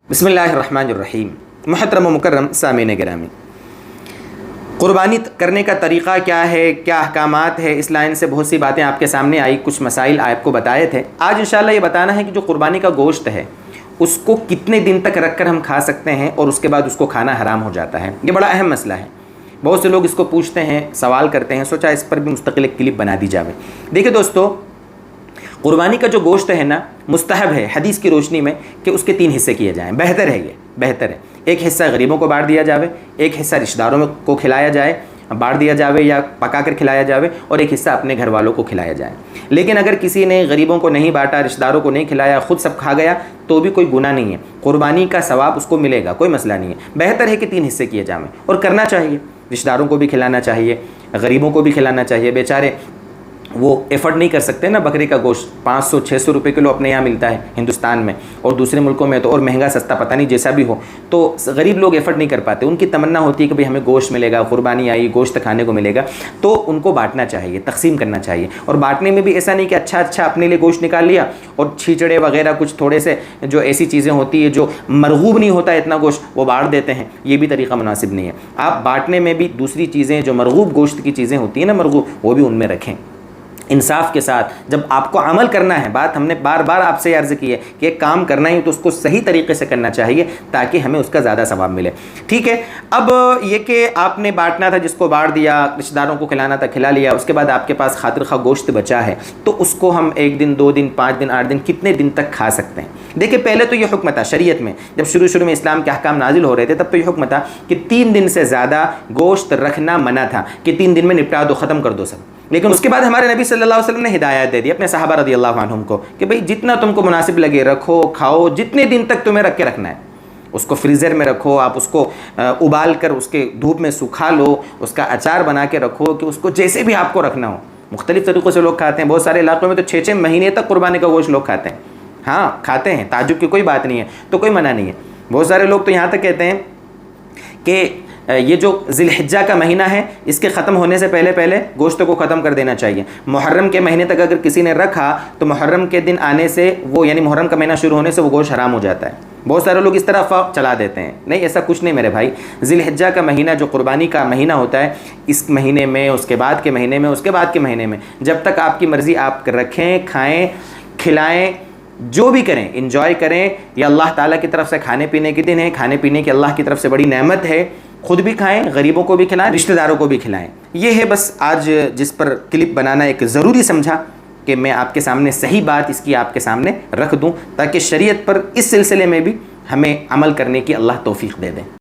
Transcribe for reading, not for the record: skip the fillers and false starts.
بسم اللہ الرحمن الرحیم۔ محترم و مکرم سامعین گرامی، قربانی کرنے کا طریقہ کیا ہے، کیا احکامات ہے، اس لائن سے بہت سی باتیں آپ کے سامنے آئی، کچھ مسائل آپ کو بتائے تھے۔ آج انشاءاللہ یہ بتانا ہے کہ جو قربانی کا گوشت ہے اس کو کتنے دن تک رکھ کر ہم کھا سکتے ہیں اور اس کے بعد اس کو کھانا حرام ہو جاتا ہے۔ یہ بڑا اہم مسئلہ ہے، بہت سے لوگ اس کو پوچھتے ہیں، سوال کرتے ہیں، سوچا اس پر بھی مستقل ایک کلپ بنا دی جاوے۔ دیکھیں دوستو، قربانی کا جو گوشت ہے نا، مستحب ہے حدیث کی روشنی میں کہ اس کے 3 حصے کیے جائیں۔ بہتر ہے، یہ بہتر ہے۔ ایک حصہ غریبوں کو بانٹ دیا جاوے، ایک حصہ رشتہ داروں کو کھلایا جائے، بانٹ دیا جاوے یا پکا کر کھلایا جاوے، اور ایک حصہ اپنے گھر والوں کو کھلایا جائے۔ لیکن اگر کسی نے غریبوں کو نہیں بانٹا، رشتہ داروں کو نہیں کھلایا، خود سب کھا گیا، تو بھی کوئی گناہ نہیں ہے، قربانی کا ثواب اس کو ملے گا، کوئی مسئلہ نہیں ہے۔ بہتر ہے کہ 3 حصے کیے جائیں اور کرنا چاہیے۔ رشتہ داروں کو بھی کھلانا چاہیے، غریبوں کو بھی کھلانا چاہیے۔ بیچارے وہ ایفرٹ نہیں کر سکتے نا، بکرے کا گوشت 500-600 روپے کلو اپنے یہاں ملتا ہے ہندوستان میں، اور دوسرے ملکوں میں تو اور مہنگا سستا پتہ نہیں جیسا بھی ہو، تو غریب لوگ ایفرٹ نہیں کر پاتے۔ ان کی تمنا ہوتی ہے کہ بھئی ہمیں گوشت ملے گا، قربانی آئی، گوشت کھانے کو ملے گا، تو ان کو بانٹنا چاہیے، تقسیم کرنا چاہیے۔ اور بانٹنے میں بھی ایسا نہیں کہ اچھا اپنے لیے گوشت نکال لیا اور چھیچڑے وغیرہ کچھ تھوڑے سے جو ایسی چیزیں ہوتی ہیں جو مرغوب نہیں ہوتا اتنا گوشت، وہ بانٹ دیتے ہیں، یہ بھی طریقہ مناسب نہیں ہے۔ آپ بانٹنے میں بھی دوسری چیزیں جو مرغوب گوشت کی چیزیں ہوتی ہیں نا، مرغوب، وہ بھی ان میں رکھیں انصاف کے ساتھ۔ جب آپ کو عمل کرنا ہے، بات ہم نے بار بار آپ سے عرض کی ہے کہ ایک کام کرنا ہے تو اس کو صحیح طریقے سے کرنا چاہیے تاکہ ہمیں اس کا زیادہ ثواب ملے، ٹھیک ہے۔ اب یہ کہ آپ نے بانٹنا تھا، جس کو بانٹ دیا، رشتہ داروں کو کھلانا تھا، کھلا لیا، اس کے بعد آپ کے پاس خاطر خواہ گوشت بچا ہے، تو اس کو ہم 1 دن 2 دن 5 دن 8 دن کتنے دن تک کھا سکتے ہیں؟ دیکھیں، پہلے تو یہ حکم تھا شریعت میں، جب شروع میں اسلام کے احکام نازل ہو رہے تھے تب تو یہ حکم تھا کہ 3 دن سے زیادہ گوشت رکھنا منع تھا، کہ 3 دن میں نپٹا دو، ختم کر دو سب۔ لیکن اس کے بعد ہمارے نبی صلی اللہ علیہ وسلم نے ہدایت دے دی اپنے صحابہ رضی اللہ عنہم کو کہ بھئی جتنا تم کو مناسب لگے رکھو، کھاؤ، جتنے دن تک تمہیں رکھ کے رکھنا ہے۔ اس کو فریزر میں رکھو، آپ اس کو ابال کر اس کے دھوپ میں سکھا لو، اس کا اچار بنا کے رکھو، کہ اس کو جیسے بھی آپ کو رکھنا ہو۔ مختلف طریقوں سے لوگ کھاتے ہیں، بہت سارے علاقوں میں تو 6 مہینے تک قربانی کا گوشت لوگ کھاتے ہیں۔ ہاں کھاتے ہیں، تعجب کی کوئی بات نہیں ہے، تو کوئی منع نہیں ہے۔ بہت سارے لوگ تو یہاں تک کہتے ہیں کہ یہ جو ذی الحجہ کا مہینہ ہے، اس کے ختم ہونے سے پہلے گوشت کو ختم کر دینا چاہیے۔ محرم کے مہینے تک اگر کسی نے رکھا تو محرم کے دن آنے سے وہ، یعنی محرم کا مہینہ شروع ہونے سے وہ گوشت حرام ہو جاتا ہے۔ بہت سارے لوگ اس طرح افواہ چلا دیتے ہیں، نہیں ایسا کچھ نہیں میرے بھائی۔ ذی الحجہ کا مہینہ جو قربانی کا مہینہ ہوتا ہے، اس مہینے میں، اس کے بعد کے مہینے میں، اس کے بعد کے مہینے میں، جب تک آپ کی مرضی آپ رکھیں، کھائیں، کھلائیں، جو بھی کریں، انجوائے کریں۔ یہ اللہ تعالیٰ کی طرف سے کھانے پینے کے دن ہے، کھانے پینے کی اللہ کی طرف سے بڑی نعمت ہے۔ خود بھی کھائیں، غریبوں کو بھی کھلائیں، رشتہ داروں کو بھی کھلائیں۔ یہ ہے بس آج جس پر کلپ بنانا ایک ضروری سمجھا کہ میں آپ کے سامنے صحیح بات اس کی آپ کے سامنے رکھ دوں، تاکہ شریعت پر اس سلسلے میں بھی ہمیں عمل کرنے کی اللہ توفیق دے دیں۔